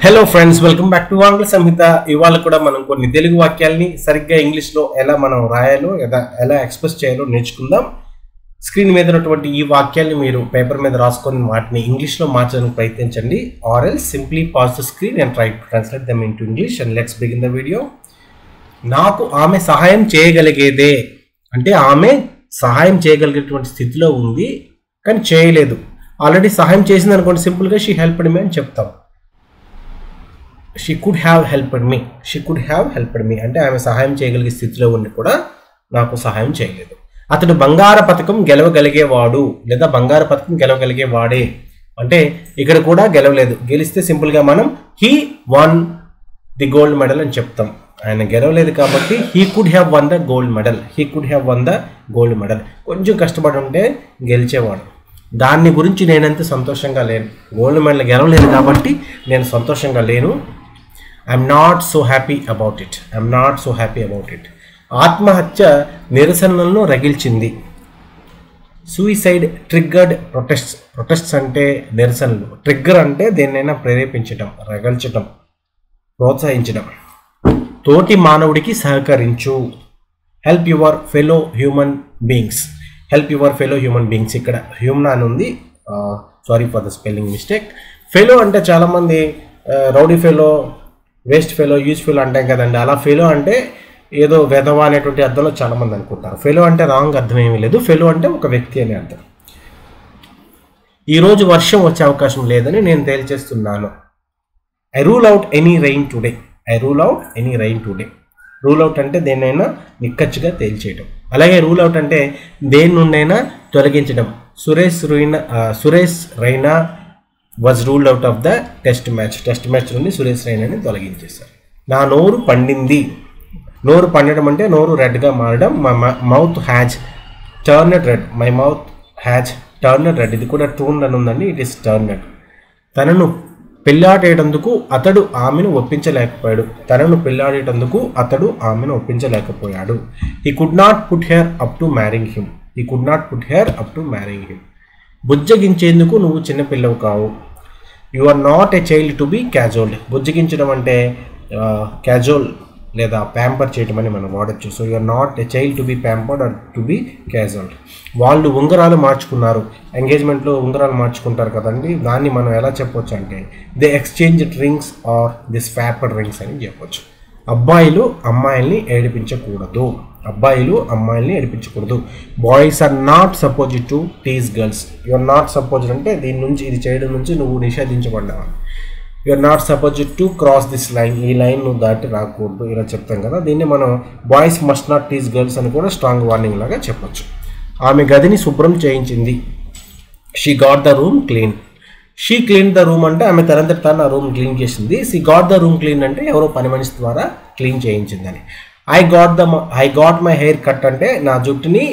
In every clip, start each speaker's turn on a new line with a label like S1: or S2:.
S1: Hello friends, welcome back to Angla సంహిత. ఇవాళ కూడా మనం కొన్ని తెలుగు వాక్యాలని సరిగ్గా ఇంగ్లీష్లో ఎలా మనం రాయాలో ఎలా ఎక్స్ప్రెస్ చేయాలో నేర్చుకుందాం. స్క్రీన్ మీద ఉన్నటువంటి ఈ వాక్యాన్ని మీరు పేపర్ మీద రాసుకొని వాటిని ఇంగ్లీష్లో మార్చడానికి ప్రయత్నించండి. Or else simply pause the screen and try to translate them into English. And let's begin the video. నాకు ఆమె సహాయం చేయగలిగేదే అంటే ఆమె సహాయం చేయగలిగేటువంటి స్థితిలో ఉంది కానీ చేయలేదు. ఆల్రెడీ సహాయం చేసింది అనుకోండి, సింపుల్గా షీ హెల్ప్డ్ మీ అని చెప్తాం. She could have helped me అంటే ఆమె సహాయం చేయగలిగే స్థితిలో ఉండి కూడా నాకు సహాయం చేయలేదు. అతడు బంగారు పథకం గెలవగలిగేవాడు లేదా బంగారు పథకం గెలవగలిగేవాడే అంటే ఇక్కడ కూడా గెలవలేదు. గెలిస్తే సింపుల్గా మనం he one the gold medal అని చెప్తాం. ఆయన గెలవలేదు కాబట్టి he could have one the gold medal. కొంచెం కష్టపడి ఉంటే గెలిచేవాడు. దాన్ని గురించి నేనంత సంతోషంగా లేను. గోల్డ్ మెడల్ గెలవలేదు కాబట్టి నేను సంతోషంగా లేను. I'm not so happy about it. ఆత్మహత్య నిరసనలను రగిల్చింది. సూయిసైడ్ ట్రిగ్గర్డ్ ప్రొటెస్ట్స్ అంటే నిరసనలు. ట్రిగ్గర్ అంటే దేన్నైనా ప్రేరేపించడం, రగల్చడం, ప్రోత్సహించడం. తోటి మానవుడికి సహకరించు. Help your fellow human beings. ఇక్కడ హ్యూమన్ అని ఉంది, sorry for the spelling mistake. Fellow అంటే చాలామంది rowdy fellow, waste fellow, use fellow అంటాం కదండి. అలా ఫెలో అంటే ఏదో వెధవ అనేటువంటి అర్థంలో చాలామంది అనుకుంటారు. ఫెలో అంటే రాంగ్ అర్థం ఏమీ లేదు. ఫెలో అంటే ఒక వ్యక్తి అని అర్థం. ఈరోజు వర్షం వచ్చే అవకాశం లేదని నేను తేల్చేస్తున్నాను. I rule out any rain today. Rule out అంటే దేన్నైనా నిక్కచ్చిగా తేల్చేయడం. అలాగే రూల్ అవుట్ అంటే దేని నుండైనా తొలగించడం. Suresh Raina was ruled out of the test match నుండి సురేష్ రైనాని తొలగించేశారు. నా నోరు పండింది. నోరు పండడం అంటే నోరు రెడ్గా మారడం. My mouth has turned red. ఇది కూడా టూన్ అని ఉందండి, ఇట్ ఈస్ టర్న్డ్. తనను పెళ్ళాడేటందుకు అతడు ఆమెను ఒప్పించలేకపోయాడు. He could not put her up to marrying him. బుజ్జగించేందుకు నువ్వు చిన్నపిల్లవు కావు. You are not a child to be cajoled. బుజ్జగించడం అంటే క్యాజువల్ లేదా ప్యాంపర్ చేయడం అని మనం వాడచ్చు. So you are not a child to be pampered or to be cajoled. వాళ్ళు ఉంగరాలు మార్చుకున్నారు. ఎంగేజ్మెంట్లో ఉంగరాలు మార్చుకుంటారు కదండి, దాన్ని మనం ఎలా చెప్పొచ్చు అంటే they exchanged rings or they swapped rings అని చెప్పొచ్చు. అబ్బాయిలు అమ్మాయిల్ని ఏడిపించకూడదు. Boys are not supposed to tease girls. You are not supposed అంటే ఇది చేయడం నుంచి నువ్వు నిషేధించబడ్డావు. You are not supposed to cross this line. ఈ లైన్ నువ్వు దాటి రాకూడదు ఇలా చెప్తాం కదా. దీన్ని మనం boys must not tease girls అని కూడా స్ట్రాంగ్ వార్నింగ్ లాగా చెప్పొచ్చు. ఆమె గదిని శుభ్రం చేయించింది. She got the room clean. She clean the room అంటే ఆమె తనంతట తాను ఆ రూమ్ క్లీన్ చేసింది. She got the room clean అంటే ఎవరో పని మనిషి ద్వారా క్లీన్ చేయించిందని. I got my hair cut అంటే నా జుట్టుని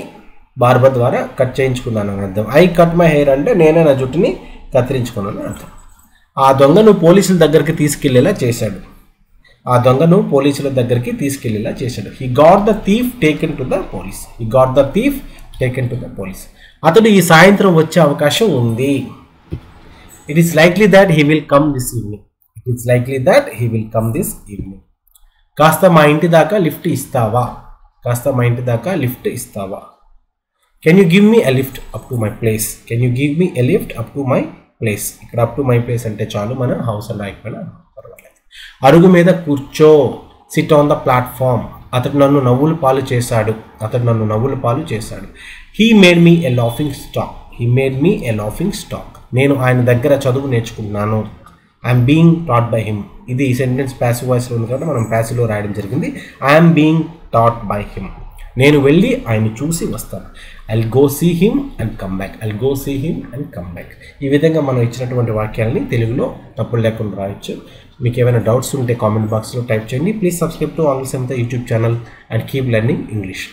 S1: బార్బర్ ద్వారా కట్ చేయించుకున్నాను అని అర్థం. ఐ కట్ మై హెయిర్ అంటే నేనే నా జుట్టుని కత్తిరించుకున్నాను అని అర్థం. ఆ దొంగను పోలీసుల దగ్గరికి తీసుకెళ్లేలా చేశాడు. He got the thief taken to the police. అతడు ఈ సాయంత్రం వచ్చే అవకాశం ఉంది. It is likely that he will come this evening. కాస్త మా ఇంటి దాకా లిఫ్ట్ ఇస్తావా. Can you give me a lift up to my place. ఇక్కడ అప్ టు మై ప్లేస్ అంటే చాలు, మనం హౌస్ అని రాయకపోయినా పర్వాలేదు. అరుగు మీద కూర్చో. Sit on the platform. అతడు నన్ను నవ్వులు పాలు చేశాడు. He made me a laughing stock. నేను ఆయన దగ్గర చదువు నేర్చుకున్నాను. I'm being taught by him. ఇది ఈ సెంటెన్స్ ప్యాసివ్ వాయిస్లో ఉంది కాబట్టి మనం ప్యాసివ్లో రాయడం జరిగింది. I'm being taught by him. నేను వెళ్ళి ఆయన చూసి వస్తాను. I'll go see him and come back. ఈ విధంగా మనం ఇచ్చినటువంటి వాక్యాలని తెలుగులో తప్పులు లేకుండా రాయొచ్చు. మీకు ఏమైనా డౌట్స్ ఉంటే కామెంట్ బాక్స్లో టైప్ చేయండి. Please subscribe to Angla Samhita YouTube channel and keep learning English.